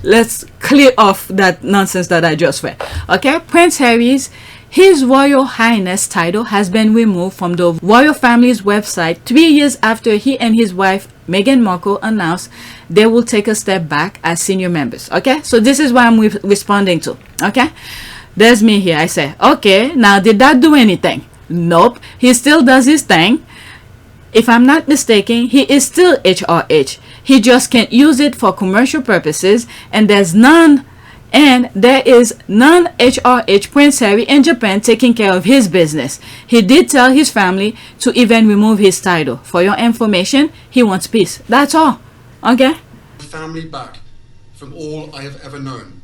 Let's clear off that nonsense that I just read. Okay, Prince Harry's His Royal Highness title has been removed from the royal family's website 3 years after he and his wife Meghan Markle announced they will take a step back as senior members. Okay, so this is what I'm responding to. Okay, there's me here. I say, okay, now did that do anything? Nope, he still does his thing. If I'm not mistaken, he is still HRH. He just can't use it for commercial purposes, and there is none HRH Prince Harry in Japan taking care of his business. He did tell his family to even remove his title. For your information, he wants peace. That's all. Okay? Family back from all I have ever known.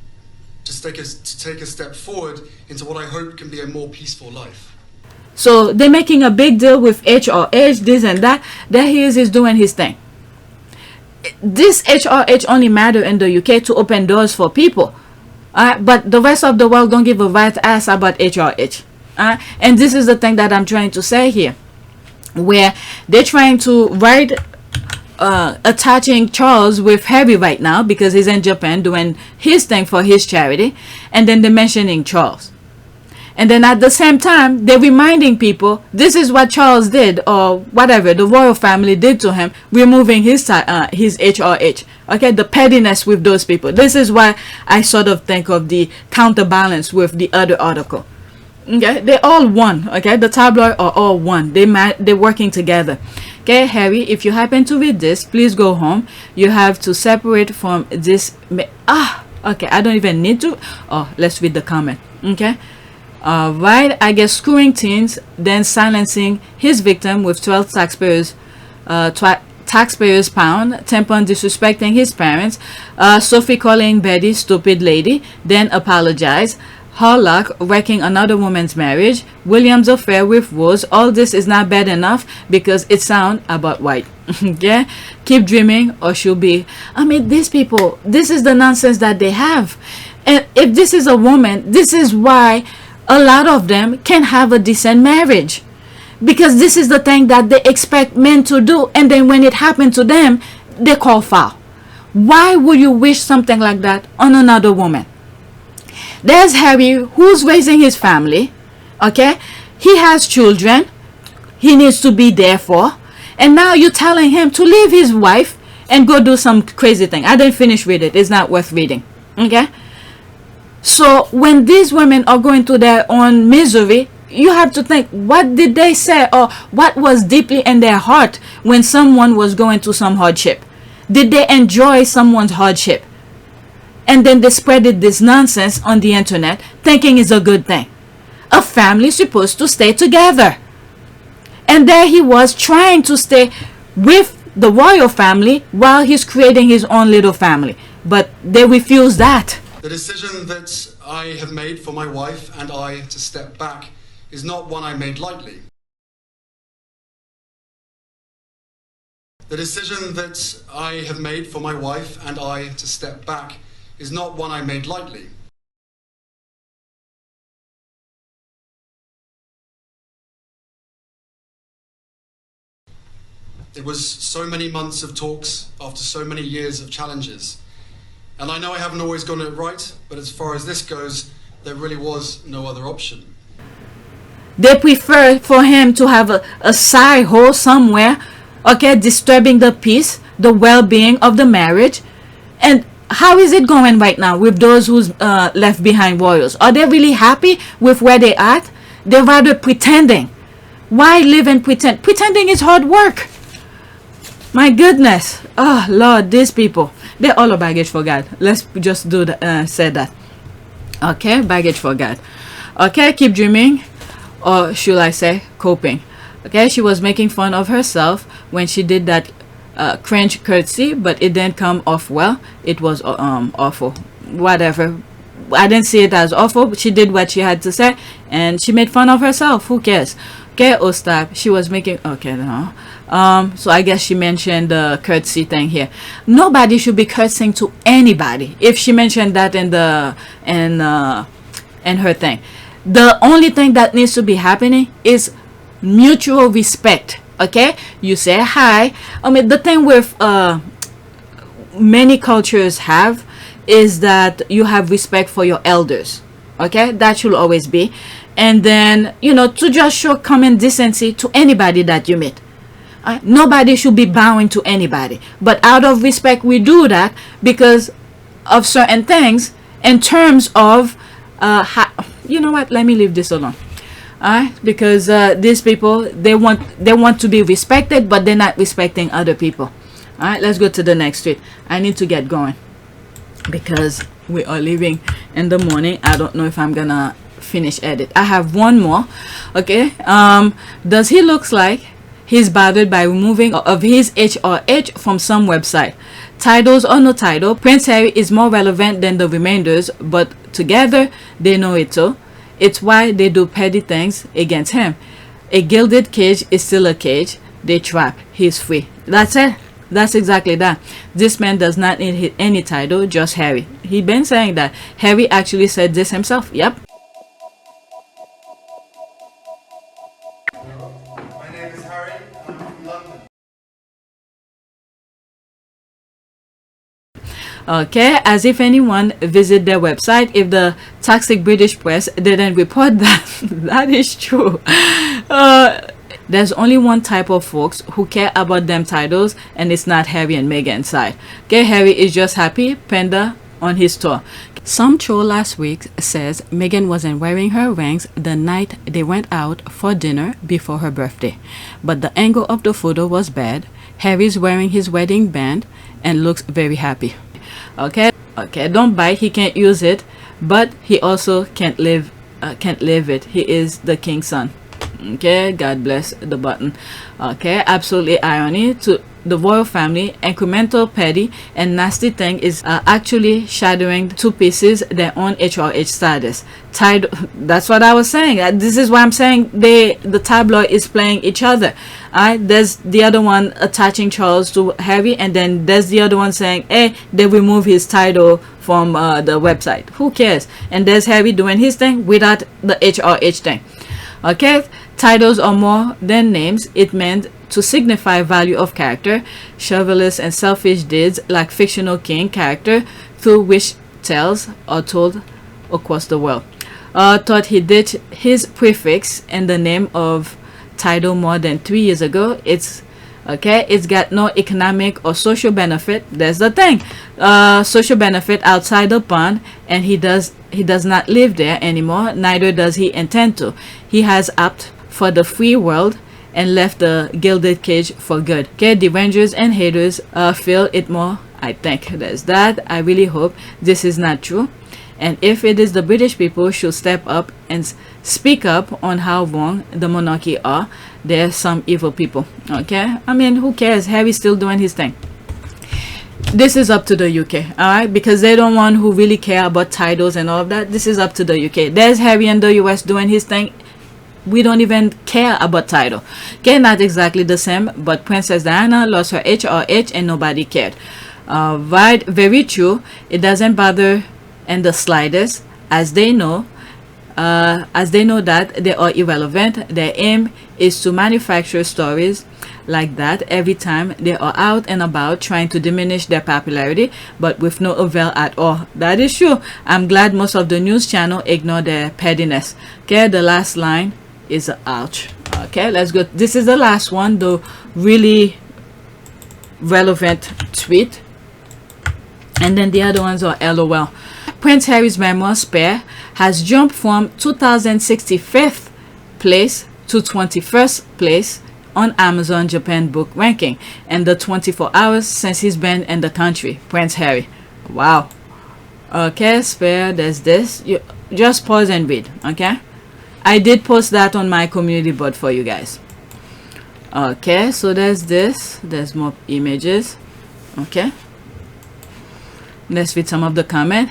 To take a step forward into what I hope can be a more peaceful life. So they're making a big deal with HRH, this and that. There he is doing his thing. This HRH only matter in the UK to open doors for people. But the rest of the world don't give a right ass about HRH. And this is the thing that I'm trying to say here. Where they're trying to write attaching Charles with Harry right now because he's in Japan doing his thing for his charity. And then they're mentioning Charles. And then at the same time, they're reminding people this is what Charles did, or whatever the royal family did to him, removing his HRH. Okay, the pettiness with those people. This is why I sort of think of the counterbalance with the other article. Okay, they all one. Okay, the tabloid are all one. They're working together. Okay, Harry, if you happen to read this, please go home. You have to separate from this. Okay, I don't even need to. Oh, let's read the comment. Okay. Right, I guess screwing teens, then silencing his victim with 12 taxpayers pound, tampon disrespecting his parents, Sophie calling Betty stupid lady, then apologize, Harlock wrecking another woman's marriage, William's affair with Rose. All this is not bad enough because it sounds about white. Okay, keep dreaming or she'll be. I mean, these people, this is the nonsense that they have. And if this is a woman, this is why a lot of them can have a decent marriage, because this is the thing that they expect men to do, and then when it happened to them, they call foul. Why would you wish something like that on another woman? There's Harry, who's raising his family. Okay, he has children he needs to be there for, and now you're telling him to leave his wife and go do some crazy thing. I didn't finish with it. It's not worth reading. Okay. So when these women are going through their own misery, you have to think, what did they say, or what was deeply in their heart when someone was going through some hardship? Did they enjoy someone's hardship? And then they spreaded this nonsense on the internet thinking it's a good thing. A family is supposed to stay together. And there he was trying to stay with the royal family while he's creating his own little family. But they refused that. The decision that I have made for my wife and I to step back is not one I made lightly. The decision that I have made for my wife and I to step back is not one I made lightly. It was so many months of talks after so many years of challenges. And I know I haven't always gotten it right, but as far as this goes, there really was no other option. They prefer for him to have a side hole somewhere, okay, disturbing the peace, the well-being of the marriage. And how is it going right now with those who's left behind royals? Are they really happy with where they at? They're rather pretending. Why live and pretend? Pretending is hard work. My goodness. Oh, Lord, these people. They're all a baggage for God. Let's just do that, say that. Okay, baggage for God. Okay, keep dreaming. Or should I say, coping. Okay, she was making fun of herself when she did that cringe curtsy, but it didn't come off well. It was awful. Whatever. I didn't see it as awful, but she did what she had to say, and she made fun of herself. Who cares? Okay, oh stop. She was making, okay, no. So I guess she mentioned the curtsy thing here. Nobody should be curtsying to anybody. If she mentioned that in her thing, the only thing that needs to be happening is mutual respect. Okay, you say hi. I mean, the thing with many cultures have is that you have respect for your elders. Okay, that should always be. And then, you know, to just show common decency to anybody that you meet. Nobody should be bowing to anybody, but out of respect we do that because of certain things in terms of you know what, let me leave this alone. Because these people, they want to be respected, but they're not respecting other people. All right, let's go to the next tweet. I need to get going because we are leaving in the morning. I don't know if I'm gonna finish edit. I have one more. Okay, does he looks like he's bothered by removing of his H or H from some website? Titles or no title, Prince Harry is more relevant than the remainders, but together they know it too. It's why they do petty things against him. A gilded cage is still a cage. They trap. He's free. That's it. That's exactly that. This man does not need any title, just Harry. He been saying that. Harry actually said this himself. Yep. My name is Harry. I'm from London. Okay, as if anyone visit their website if the toxic British press didn't report that. That is true. There's only one type of folks who care about them titles, and it's not Harry and Meghan's side. Okay, Harry is just happy panda on his tour. Some troll last week says Meghan wasn't wearing her rings the night they went out for dinner before her birthday, but the angle of the photo was bad. Harry's wearing his wedding band and looks very happy. Okay, don't bite. He can't use it, but he also can't live it. He is the king's son. Okay, God bless the button. Okay, absolutely irony to the royal family. Incremental, petty, and nasty thing is actually shadowing two pieces their own HRH status. That's what I was saying. This is why I'm saying the tabloid is playing each other. There's the other one attaching Charles to Harry, and then there's the other one saying, hey, they remove his title from the website. Who cares? And there's Harry doing his thing without the HRH thing. Okay, titles are more than names. It meant to signify value of character, chivalrous and selfish deeds like fictional king character through which tales are told across the world. Thought he did his prefix in the name of title more than 3 years ago. It's got no economic or social benefit. There's the thing, social benefit outside the pond, and he does not live there anymore. Neither does he intend to. He has opted for the free world and left the gilded cage for good. Okay, the Rangers and haters feel it more. I think there's that. I really hope this is not true, and if it is, the British people should step up and speak up on how wrong the monarchy are. There's some evil people. Okay, I mean, who cares? Harry's still doing his thing. This is up to the UK, alright, because they're the one who really care about titles and all of that. This is up to the UK. There's Harry in the US doing his thing. We don't even care about title. Okay, not exactly the same, but Princess Diana lost her HRH and nobody cared. Right, very true. It doesn't bother in the slightest, as they know that they are irrelevant. Their aim is to manufacture stories like that every time they are out and about, trying to diminish their popularity, but with no avail at all. That is true. I'm glad most of the news channel ignore their pettiness. Okay, the last line is ouch. Okay, let's go. This is the last one, the really relevant tweet, and then the other ones are LOL. Prince Harry's memoir Spare has jumped from 2065th place to 21st place on Amazon Japan book ranking in the 24 hours since he's been in the country. Prince Harry. Wow. Okay, Spare, there's this. You just pause and read. Okay, I did post that on my community board for you guys. Okay, so there's this. There's more images. Okay, let's read some of the comment.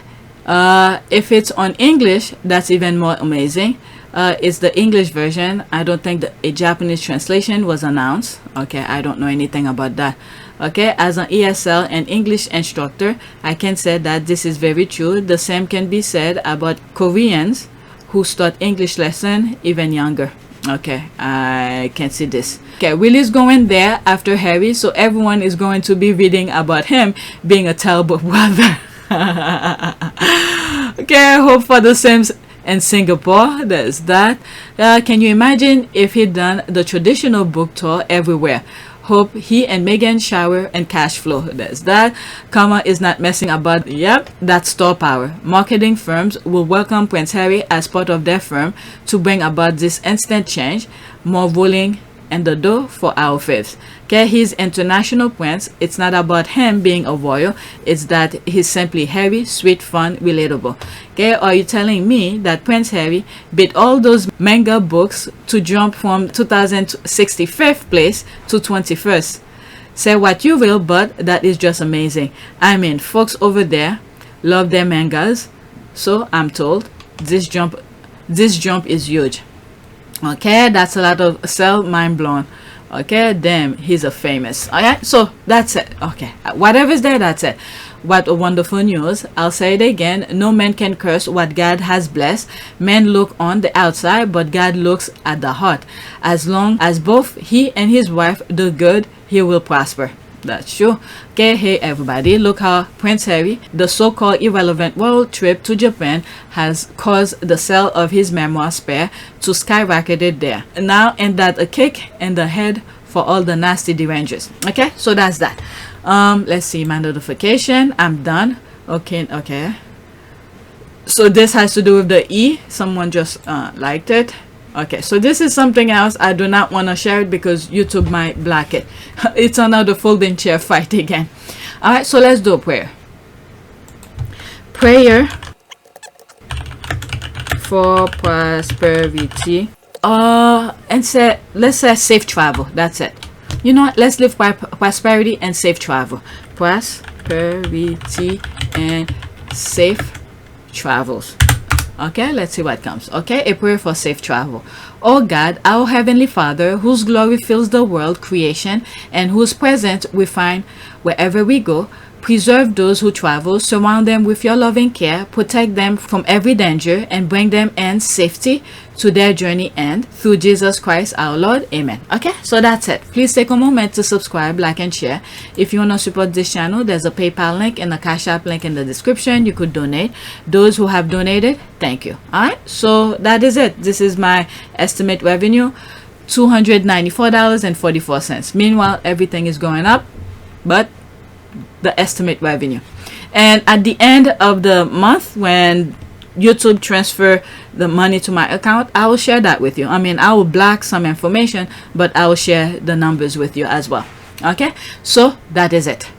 If it's on English, that's even more amazing. It's the English version. I don't think a Japanese translation was announced. Okay, I don't know anything about that. Okay, as an ESL and English instructor, I can say that this is very true. The same can be said about Koreans who start English lesson even younger. Okay, I can see this. Okay, Willie's going there after Harry, so everyone is going to be reading about him being a terrible brother. Okay, hope for the same in Singapore. There's that. Can you imagine if he'd done the traditional book tour everywhere? Hope he and Meghan shower and cash flow. There's that. Karma is not messing about. Yep, that's store power. Marketing firms will welcome Prince Harry as part of their firm to bring about this instant change. More rolling and the dough for our fifths. Okay, he's international prince. It's not about him being a royal. It's that he's simply Harry, sweet, fun, relatable. Okay, are you telling me that Prince Harry beat all those manga books to jump from 2065th place to 21st? Say what you will, but that is just amazing. I mean, folks over there love their mangas, so I'm told this jump is huge. Okay, that's a lot of sell, mind blown. Okay, damn, he's a famous. Alright, so that's it. Okay, whatever's there, that's it. What a wonderful news. I'll say it again, no man can curse what God has blessed. Men look on the outside, but God looks at the heart. As long as both he and his wife do good, he will prosper. That's true. Okay, hey everybody, look how Prince Harry, the so-called irrelevant world trip to Japan, has caused the sale of his memoir Spare to skyrocket there. Now, and that a kick in the head for all the nasty derangers. Okay, so that's that. Let's see my notification. I'm done. Okay. So this has to do with the E. Someone just liked it. Okay, so this is something else. I do not want to share it because YouTube might block it. It's another folding chair fight again. All right, so let's do a prayer. Prayer for prosperity. And say, let's say safe travel. That's it. You know what? Let's live by prosperity and safe travel. Prosperity and safe travels. Okay, let's see what comes. Okay, a prayer for safe travel. Oh God, our Heavenly Father, whose glory fills the world, creation, and whose presence we find wherever we go, preserve those who travel, surround them with your loving care, protect them from every danger, and bring them in safety to their journey end. Through Jesus Christ our Lord. Amen. Okay, so that's it. Please take a moment to subscribe, like, and share. If you want to support this channel, there's a PayPal link and a Cash App link in the description. You could donate. Those who have donated, thank you. Alright, so that is it. This is my estimate revenue, $294.44. Meanwhile, everything is going up, but the estimate revenue. And at the end of the month, when YouTube transfer the money to my account, I will share that with you. I mean, I will block some information, but I will share the numbers with you as well. Okay, so that is it.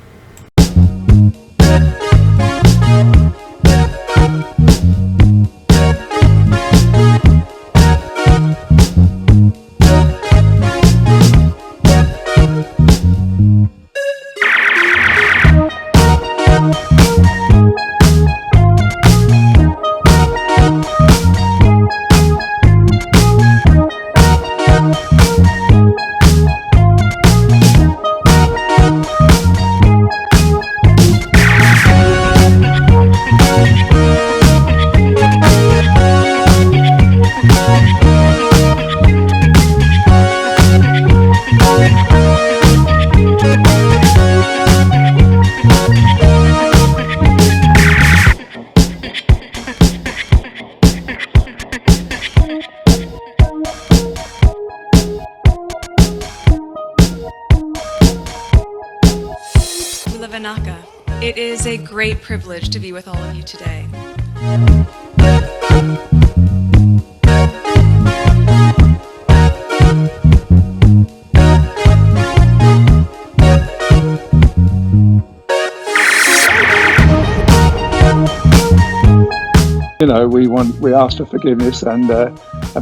It is a great privilege to be with all of you today. You know, we ask for forgiveness and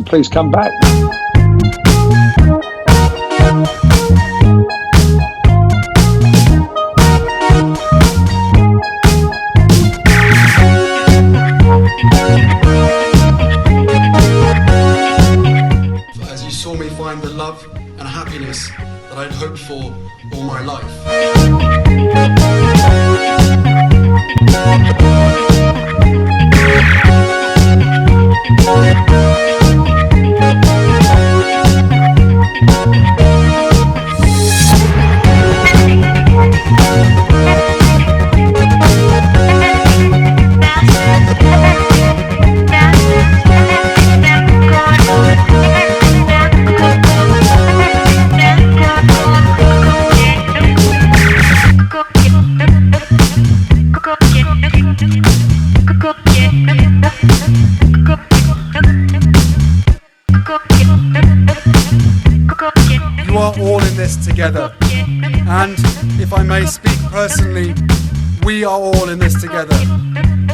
please come back. As you saw me find the love and happiness that I'd hoped for all my life. together. And if I may speak personally, we are all in this together,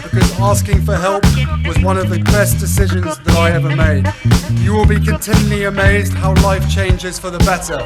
because asking for help was one of the best decisions that I ever made. You will be continually amazed how life changes for the better.